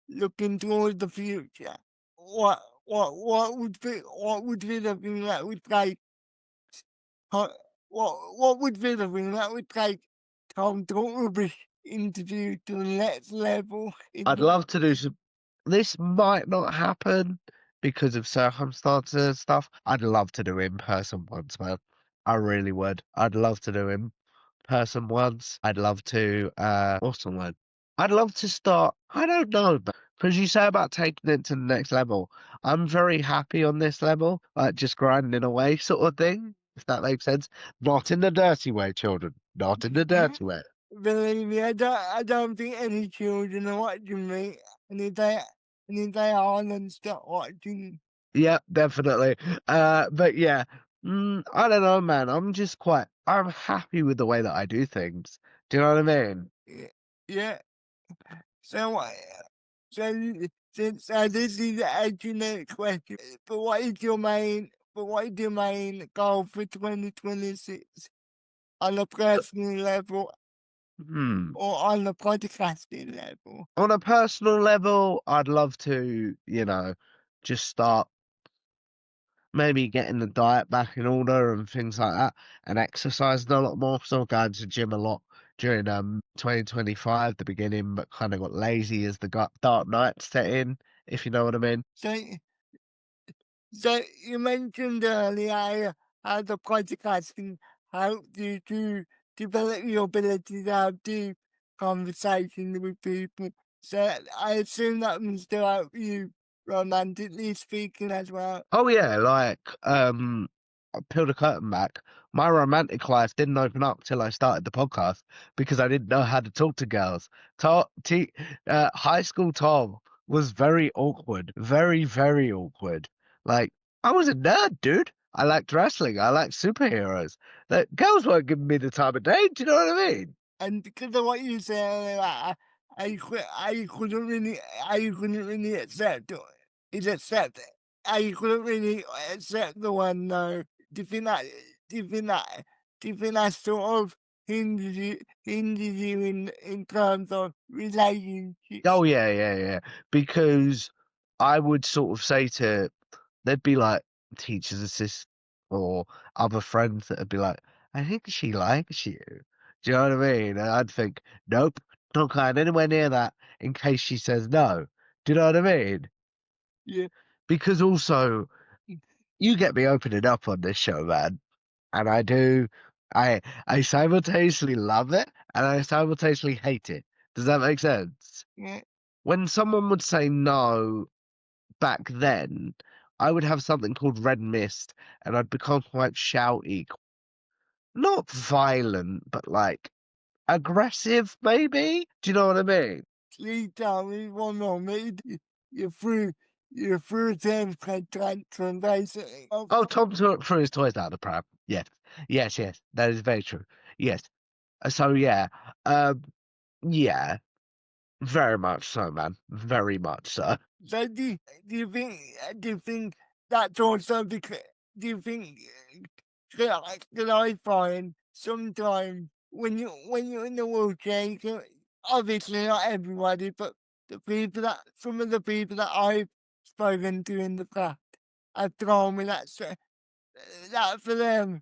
S1: looking towards the future, what would be the thing that would take Ho what would be the thing that would take Tom Dorothy's interview to the next level in
S2: I'd
S1: the
S2: love to do some. This might not happen because of circumstances and stuff. I'd love to do in person once, man. I really would. I'd love to do in person once. I'd love to, what's the word? I'd love to start, I don't know, because you say about taking it to the next level. I'm very happy on this level, like just grinding away sort of thing, if that makes sense. Not in the dirty way, children. Not in the dirty way.
S1: Believe me, I don't think any children are watching me, and if they are, then stop watching.
S2: Yeah, definitely. But yeah, I don't know, man. I'm happy with the way that I do things. Do you know what I mean?
S1: Yeah, yeah. So, since this is a generic question, but what is your main goal for 2026 on a personal level
S2: Hmm.
S1: or on the podcasting level?
S2: On a personal level, I'd love to, just start maybe getting the diet back in order and things like that, and exercising a lot more. So I'm going to gym a lot during 2025, the beginning, but kind of got lazy as the dark night set in, if you know what I mean.
S1: So, so you mentioned earlier how the podcasting helped you to develop your ability to have deep conversations with people. So I assume that must help you romantically speaking as well.
S2: Oh yeah, like I'll peel the curtain back. My romantic life didn't open up till I started the podcast because I didn't know how to talk to girls. High school Tom was very awkward. Very, very awkward. Like, I was a nerd, dude. I liked wrestling. I liked superheroes. That girls weren't giving me the time of day. Do you know what I mean?
S1: And because of what you said earlier, I couldn't really accept it. I couldn't really accept the one no. Do you think that do you think that do you think that sort of hinders you in terms of relationships?
S2: Oh yeah, yeah, yeah. Because I would sort of say to there'd be like teachers assist or other friends that'd be like, I think she likes you. Do you know what I mean? And I'd think, nope, not going anywhere near that in case she says no. Do you know what I mean?
S1: Yeah.
S2: Because also you get me opening up on this show, man. And I do. I simultaneously love it and I simultaneously hate it. Does that make sense?
S1: Yeah.
S2: When someone would say no back then, I would have something called red mist and I'd become quite shouty. Not violent, but like aggressive, maybe? Do you know what I mean?
S1: Please tell me one more minute. You're through you're through 10 tantrum basically.
S2: Oh, Tom threw his toys out of the pram. Yes. Yes, yes. That is very true. Yes. So yeah. Um, yeah. Very much so, man. Very much so.
S1: So do you think that's also because do you think can I find sometimes when you're in the wheelchair, obviously not everybody, but some of the people that I've spoken to in the past have told me that for them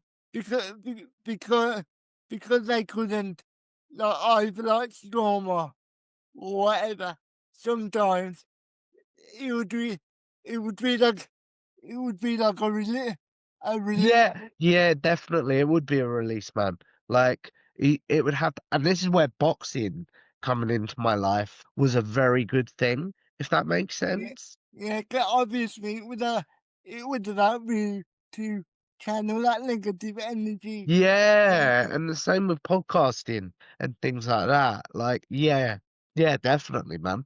S1: because they couldn't like either like storm or whatever. Sometimes it would be it would be like it would be like a relief.
S2: Yeah, yeah, definitely. It would be a release, man. Like it would have, and this is where boxing coming into my life was a very good thing, if that makes
S1: Yeah,
S2: sense.
S1: yeah. 'Cause obviously, it would allow me to channel that negative energy.
S2: Yeah, and the same with podcasting and things like that. Like, yeah, yeah, definitely, man.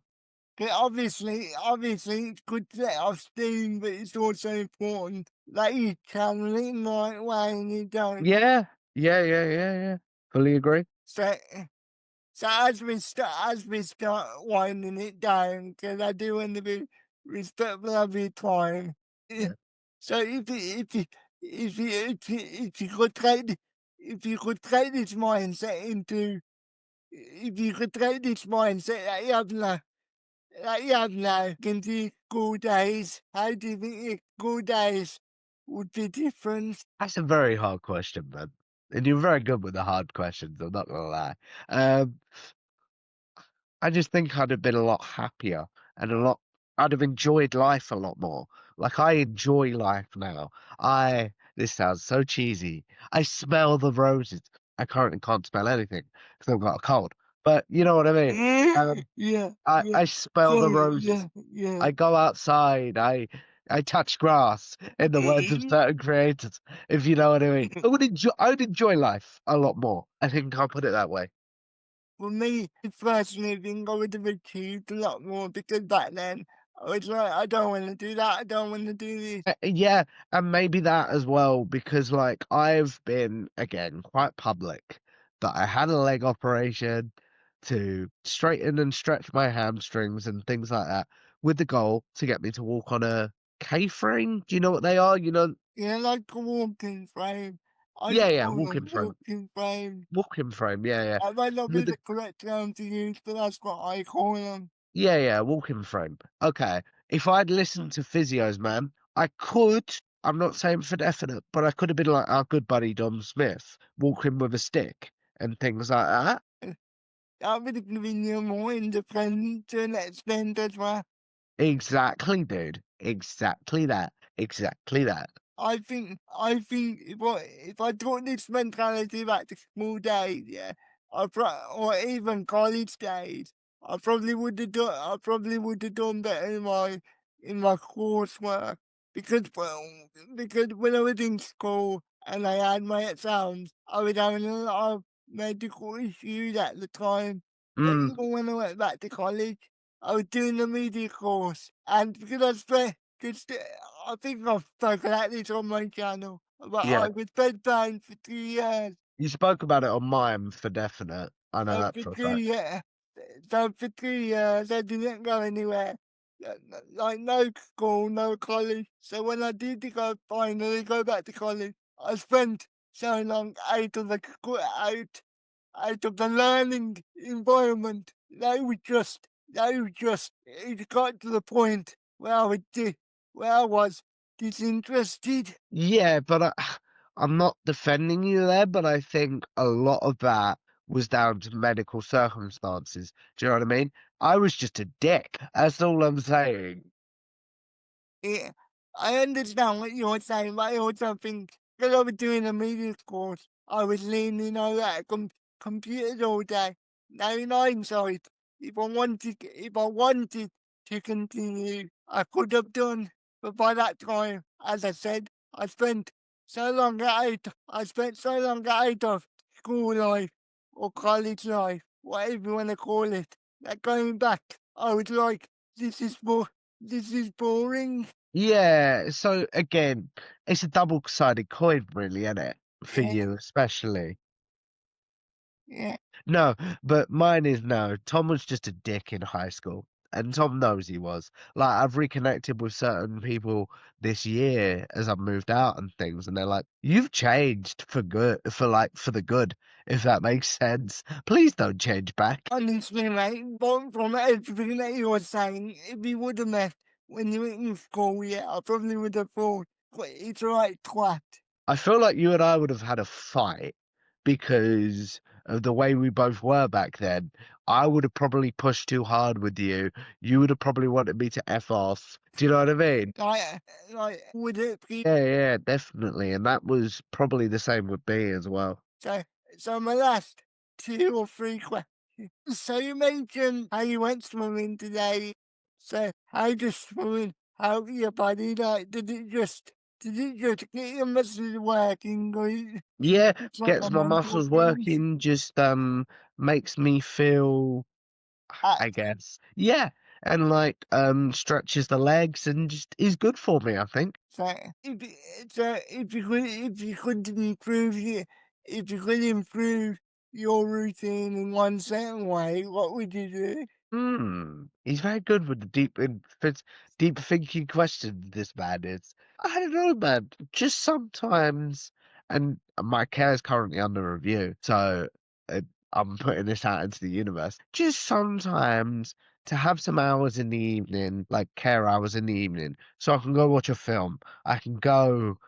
S1: 'Cause obviously, it's good to let off steam, but it's also important that you channel it in the right way and you don't.
S2: Yeah, yeah, yeah, yeah, yeah. Fully agree.
S1: So, so as we start winding it down, because I do want to be respectful of your time. Yeah. So if you could if you could take this mindset if you could take this mindset that you have now into your school days, how do you think your school days would be different?
S2: That's a very hard question, man. And you're very good with the hard questions, I'm not gonna lie. Um, I just think I'd have been a lot happier and I'd have enjoyed life a lot more. Like I enjoy life now. This sounds so cheesy. I smell the roses. I currently can't smell anything because I've got a cold. But you know what I mean?
S1: Yeah,
S2: Um,
S1: yeah,
S2: I,
S1: yeah.
S2: I smell the
S1: Sorry,
S2: roses.
S1: yeah, yeah.
S2: I go outside. I touch grass, in the words of certain creators, if you know what I mean. I would enjoy life a lot more. I think I'll put it that way.
S1: For me, personally, I think I would have achieved a lot more because back then I was like, I don't want to do that. I don't want to do this.
S2: Yeah, and maybe that as well, because like I've been again quite public that I had a leg operation to straighten and stretch my hamstrings and things like that, with the goal to get me to walk on a K-frame. Do you know what they are? You know,
S1: Yeah, like a walking frame. I
S2: yeah, yeah,
S1: call them
S2: walking frame,
S1: walking frame.
S2: walking frame. Yeah, yeah,
S1: That might not be
S2: with
S1: the
S2: the
S1: correct term to use, but that's what I call them.
S2: yeah, yeah, walking frame. Okay, if I'd listened to physios, man, I could. I'm not saying for definite, but I could have been like our good buddy Dom Smith, walking with a stick and things like that.
S1: That would have given you more independence to an extent as well.
S2: Exactly, dude. Exactly that. Exactly that.
S1: I think if I took this mentality back to school days, yeah, or even college days, I probably would have done better in my coursework because because when I was in school and I had my exams, I was having a lot of medical issues at the time. So
S2: Mm,
S1: even when I went back to college. I was doing the media course, and because I spent, cause I think I've spoken about this on my channel, but
S2: Yeah.
S1: I was bedbound for 2 years.
S2: You spoke about it on mine for definite. I know
S1: So
S2: that
S1: for
S2: for a
S1: 2
S2: fact.
S1: years, so for 2 years, I didn't go anywhere. Like no school, no college. So when I did finally go back to college, I spent so long out of the out of the learning environment. It got to the point where where I was disinterested.
S2: Yeah, but I'm not defending you there, but I think a lot of that was down to medical circumstances. Do you know what I mean? I was just a dick. That's all I'm saying.
S1: Yeah, I understand what you're saying, but I also think because I was doing a media course, I was leaning on that computers all day. Now in hindsight, if I wanted to continue, I could have done. But by that time, as I said, I spent so long out of school life or college life, whatever you want to call it, that going back, I was like, this is more this is boring.
S2: Yeah, so again, it's a double-sided coin, really, isn't it? For
S1: Yeah,
S2: you, especially.
S1: yeah.
S2: No, but mine is no. Tom was just a dick in high school, and Tom knows he was. Like, I've reconnected with certain people this year as I've moved out and things, and they're like, "You've changed for good, for the good, if that makes sense. Please don't change back."
S1: Honestly, mate, but from everything that you were saying, if we would have met when you were in school, yeah, I probably would have thought, "Well, it's right, twat."
S2: I feel like you and I would have had a fight because of the way we both were back then. I would have probably pushed too hard with you. You would have probably wanted me to F off. Do you know what I mean?
S1: Would it be
S2: Yeah, yeah, definitely. And that was probably the same with me as well.
S1: so? So my last 2 or 3 questions. So you mentioned how you went swimming today. So how does swimming help your body? Like, did it just get your muscles working, or
S2: Yeah,
S1: it's like a
S2: gets my
S1: mental
S2: muscles
S1: thing?
S2: working, just makes me feel, I guess. Yeah. And like stretches the legs and just is good for me, I think.
S1: So if you could improve your routine in one certain way, what would you do?
S2: He's very good with the deep thinking questions, this man is. I don't know, man. Just sometimes, and my care is currently under review, so uh, I'm putting this out into the universe. Just sometimes to have some hours in the evening, like care hours in the evening, so I can go watch a film. I can go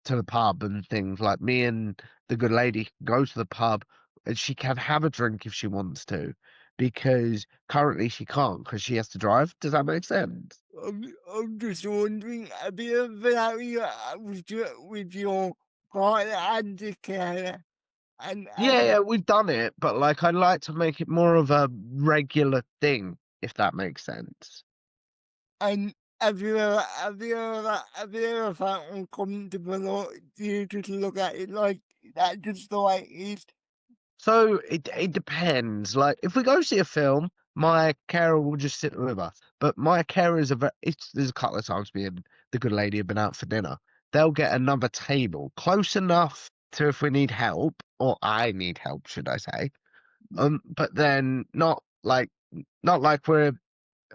S2: to the pub and things like me and the good lady can go to the pub and she can have a drink if she wants to because currently she can't because she has to drive. Does that make sense?
S1: I'm just wondering, have you ever been out with your partner and your carer?
S2: Yeah, yeah, we've done it, but like I'd like to make it more of a regular thing, if that makes sense.
S1: And have you ever felt uncomfortable, or do you just look at it like that's just the way it is?
S2: So it depends. Like if we go see a film, my carer will just sit with us. But my carer is there's a couple of times me and the good lady have been out for dinner. They'll get another table close enough to if we need help, or I need help, should I say. But then not like we're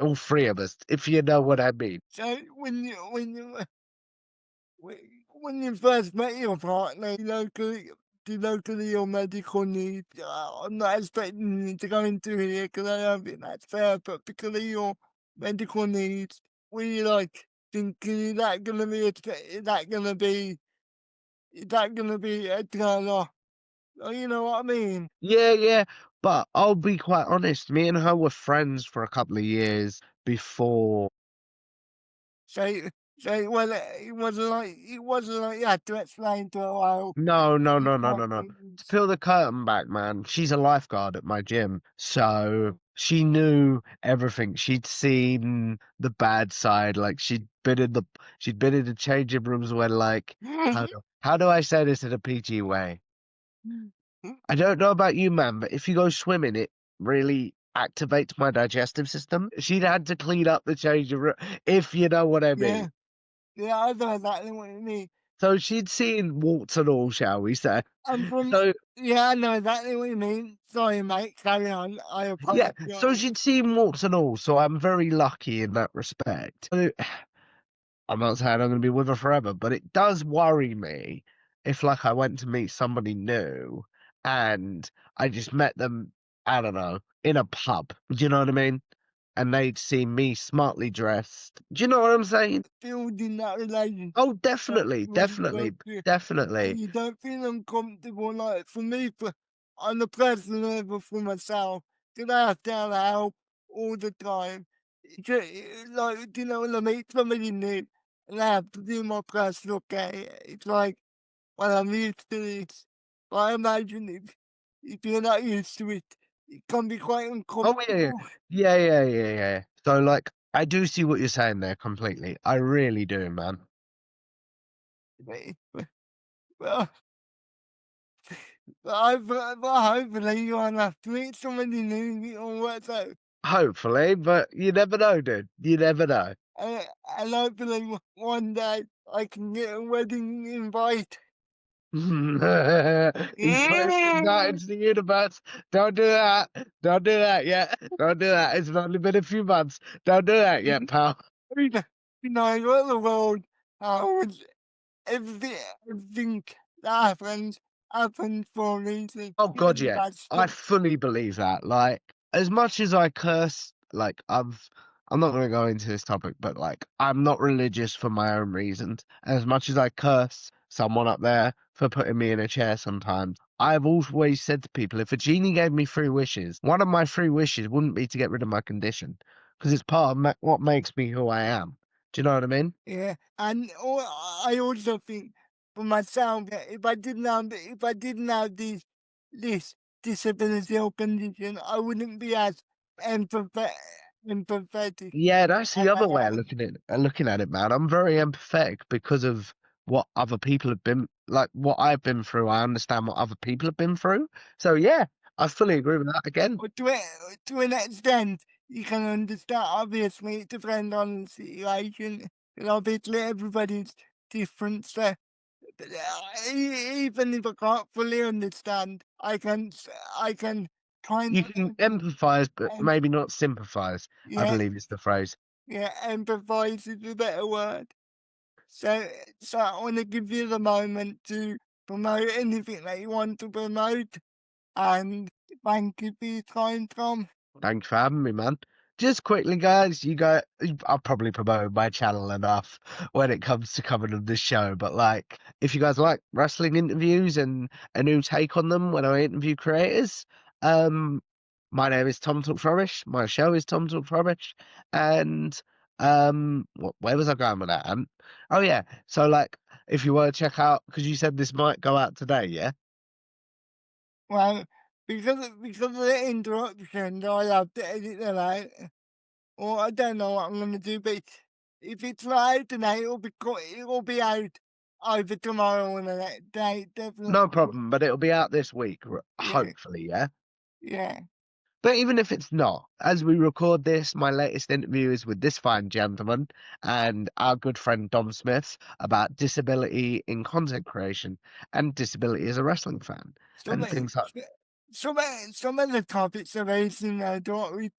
S2: all three of us, if you know what I mean.
S1: So when you first met your partner, locally or medical needs, I'm not expecting you to go into here because I don't think that's fair, but because of your medical needs, were you like thinking, is that gonna be a turn off? Oh, you know what I mean?
S2: Yeah, yeah. But I'll be quite honest, me and her were friends for a couple of years before.
S1: So, so it wasn't like you had to explain to her, well,
S2: No, no,
S1: your
S2: no, no, no,
S1: partner
S2: no. To
S1: needs.
S2: peel the curtain back, man, she's a lifeguard at my gym. So she knew everything. She'd seen the bad side. Like she'd been in the changing rooms when like how do I say this in a PG way? I don't know about you, man, but if you go swimming, it really activates my digestive system. She'd had to clean up the changing room, if you know what I
S1: Yeah,
S2: mean.
S1: yeah, I know exactly what you mean.
S2: So she'd seen warts and all, shall we say.
S1: I'm from
S2: So
S1: Yeah, I know exactly what you mean. Sorry, mate, carry on. I
S2: yeah, so
S1: apologise.
S2: she'd seen warts and all, so I'm very lucky in that respect. So, I'm not saying I'm gonna be with her forever, but it does worry me if, like, I went to meet somebody new and I just met them, I don't know, in a pub. Do you know what I mean? And they'd see me smartly dressed. Do you know what I'm saying?
S1: Building that relationship
S2: Oh,
S1: that's
S2: definitely,
S1: really
S2: definitely,
S1: good to you, and
S2: definitely.
S1: you don't feel uncomfortable. Like for me, on a personal level for myself, 'cause I have to have help all the time. Like, do you know, when I meet somebody new and I have to do my personal care, it's like, well, I'm used to this. But I imagine if you're not used to it, it can be quite
S2: Oh, yeah, yeah.
S1: uncomfortable.
S2: Yeah, yeah, yeah, yeah. So, like, I do see what you're saying there completely. I really do, man.
S1: Well, but hopefully you won't have to meet somebody new and it all works out.
S2: Hopefully, but you never know, dude. You never know.
S1: And hopefully one day I can get a wedding invite.
S2: He's putting things out into the universe. Don't do that. Don't do that yet. Don't do that. It's only been a few months. Don't do that yet, pal.
S1: You know, what the world, would everything, everything that happens for a reason.
S2: Oh God,
S1: Even
S2: yeah.
S1: bad
S2: I
S1: stuff.
S2: fully believe that. Like, as much as I curse, like I'm not gonna go into this topic, but like I'm not religious for my own reasons. As much as I curse someone up there for putting me in a chair sometimes, I've always said to people, if a genie gave me 3 wishes, one of my 3 wishes wouldn't be to get rid of my condition, because it's part of what makes me who I am. Do you know what I mean?
S1: Yeah, and I also think for myself that if I didn't have this disability or condition, I wouldn't be as empathetic empathetic
S2: Yeah, that's the
S1: as
S2: other
S1: I
S2: way of
S1: am.
S2: looking at it, man. I'm very empathetic because of what other people have been like, what I've been through. I understand what other people have been through. So yeah, I fully agree with that again.
S1: But to an extent, you can understand. Obviously, it depends on the situation. And obviously, everybody's different. So, but, even if I can't fully understand, I can kind
S2: You
S1: of
S2: can empathize, but
S1: and
S2: maybe not sympathize, I
S1: yeah.
S2: believe is the phrase.
S1: Yeah, improvise is a better word. So I want to give you the moment to promote anything that you want to promote, and thank you for your time, Tom.
S2: Thanks for having me, man. Just quickly, guys, I'll probably promote my channel enough when it comes to coming on this show, but like, if you guys like wrestling interviews and a new take on them when I interview creators, um, my name is Tom Talks Rubbish. My show is Tom Talks Rubbish, and where was I going with that? Oh yeah, so like, if you want to check out, because you said this might go out today, yeah.
S1: Well, because of the interruption, I have to edit them out. Or I don't know what I'm gonna do, but if it's not out tonight, it'll be out either tomorrow or the next day,
S2: No
S1: definitely.
S2: problem, but it'll be out this week,
S1: Yeah,
S2: hopefully, yeah.
S1: yeah.
S2: But even if it's not, as we record this, my latest interview is with this fine gentleman and our good friend Dom Smith about disability in content creation and disability as a wrestling fan
S1: Some
S2: and
S1: of
S2: things like.
S1: some of the topics are raising don't we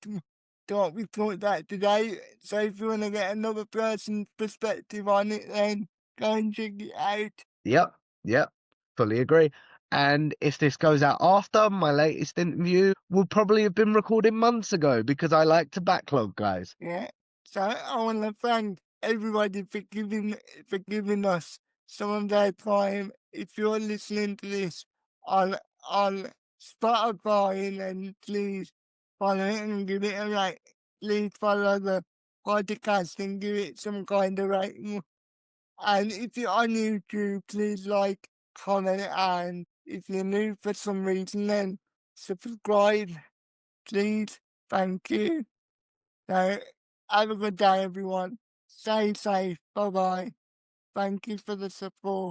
S1: talk about today. So if you want to get another person's perspective on it, then go and check it out.
S2: Yep, yep, fully agree. And if this goes out after my latest interview, will probably have been recorded months ago because I like to backlog, guys.
S1: Yeah. So I want to thank everybody for giving us some of their time. If you're listening to this on on Spotify, then please follow it and give it a like. Please follow the podcast and give it some kind of rating. And if you're on YouTube, please like, comment, and if you're new for some reason, then subscribe, please. Thank you. So, have a good day, everyone. Stay safe. Bye bye. Thank you for the support.